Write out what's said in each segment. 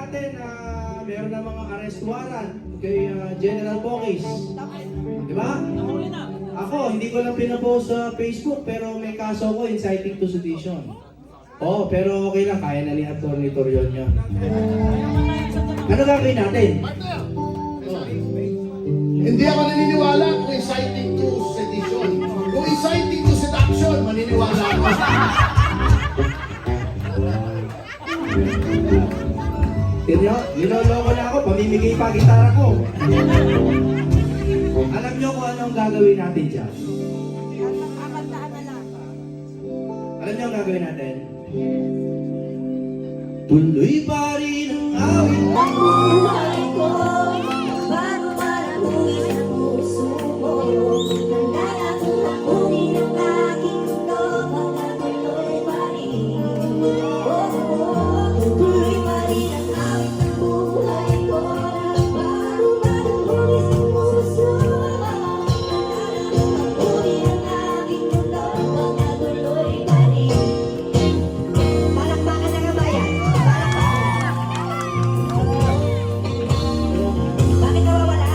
natin na meron na mga arrest warrant kay General Bokis. Di ba? Ako, hindi ko lang pinapost sa Facebook pero may kaso ko inciting to sedition. Oh, pero okay lang, kaya na ni Atty. Torion yun. Ano gagawin natin? Hindi ako naniniwala kung inciting to sedition. Kung inciting to seduction, maniniwala ako. Niloloko na ako, pamimigay pa gitara ko. Alam nyo kung anong gagawin natin dyan? Alam nyo ang gagawin natin? Tuloy pa rin ang awit Ang buhay ko, bago malamuin ang puso mo. Handa na kung akunin ang aking mundo, mga tuloy pa rin. Tuloy pa rin ang awit ng buhay ko, bago malamuin ang puso mo. Handa na kung akunin ang aking mundo, mga tuloy pa rin. Palakpakan na nga bayan. Bakit nawawala?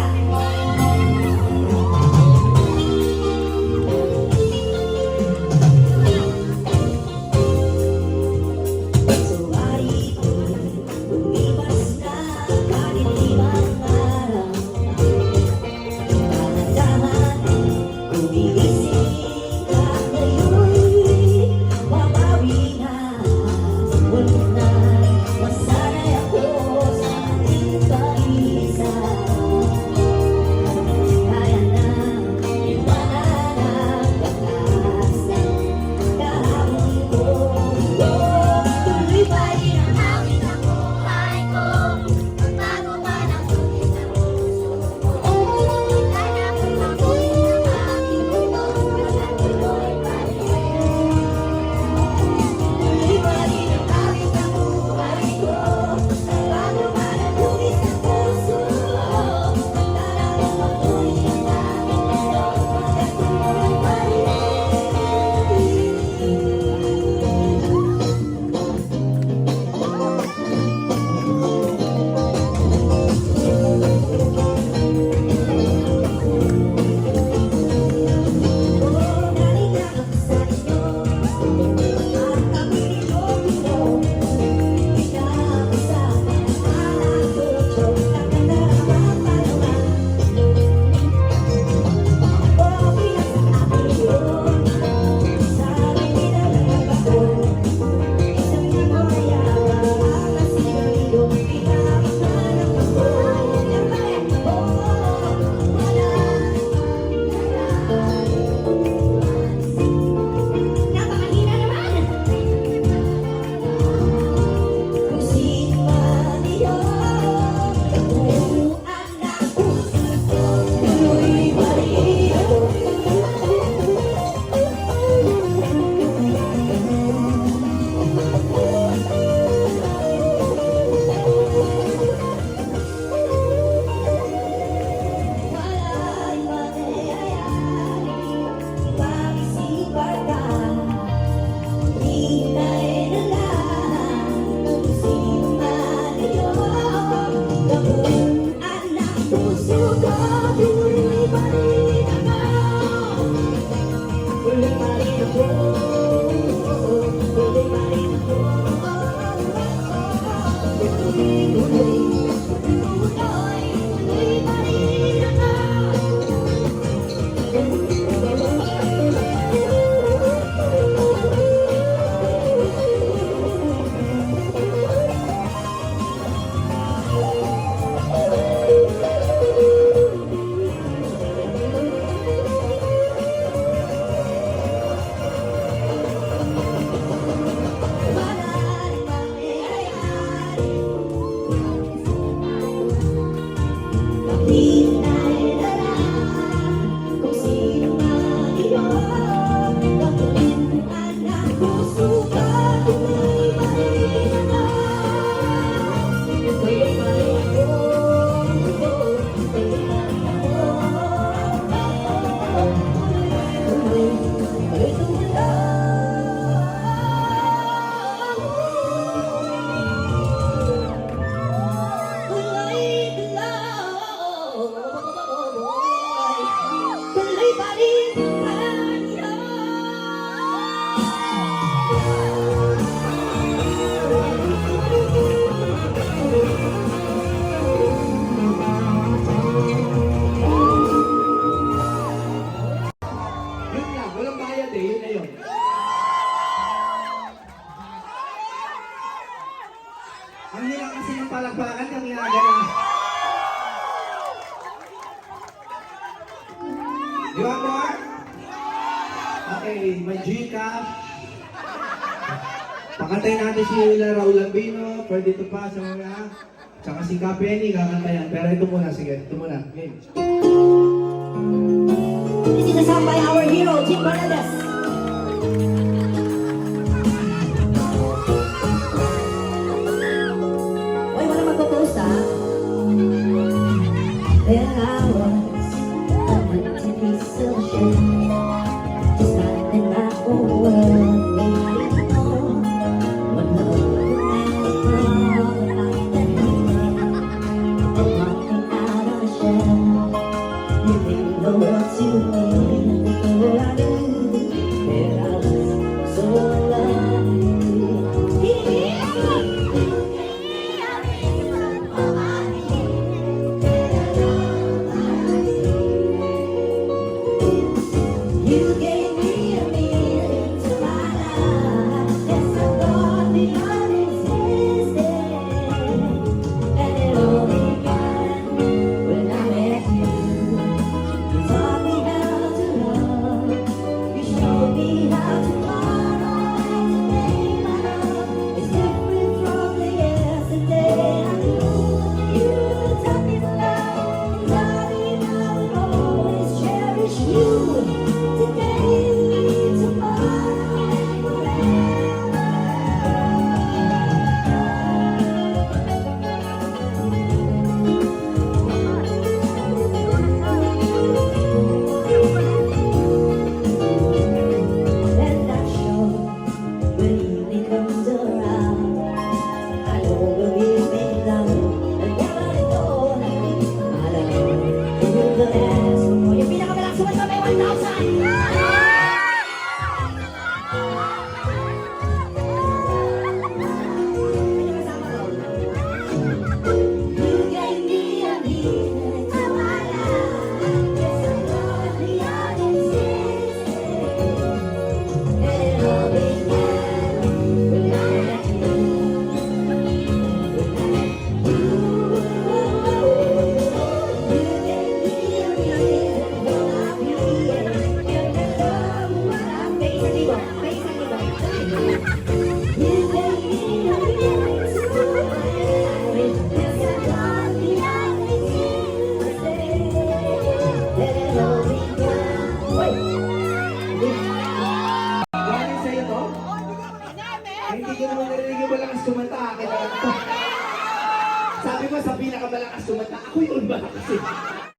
Ang hirap kasi ng palakpakan yung ginagana. Di ba, Mark? Okay, may Gcash. Pakantayin natin si Raul Albino, pwede ito pa sa mga, tsaka si Kapenny, kakantayan. Pero ito muna, sige, ito muna. Game. This is a song by our hero, Jim Bernadette. Uy, wala magpo-post ah. There I was, a empty piece of shit. Just like in my own world, waiting on what love would never like that feeling of walking out of a shell. Giving the world to me, and before I knew, there I was, so alive. You gave me a meaning to my life. Yes, I thought beyond existing, and it all began when I met you. You taught me how to love. You showed me how to follow and to make my love is different from the yesterday I knew. You taught me to love, and darling, I will always cherish you. Today, tomorrow, and forever. And I'm sure when evening comes around, I know we'll be making love and never let go. My love, you will the dance. O yung pinakamalakas naman sa may 1,000. You gave me a meaning to my life. Yes, I thought beyond existing, and it all began when I met you. You gave me a reason for my being. You never know what I'm facing. You gave me a reason to my life. Yes, I thought beyond existing, and it all began. Galing sa'yo to? Ay, hindi ko naman narinig yung malakas kumanta. Akin na lang to. Sabi mo sa pinakamalakas kumanta, ako yung malakas eh.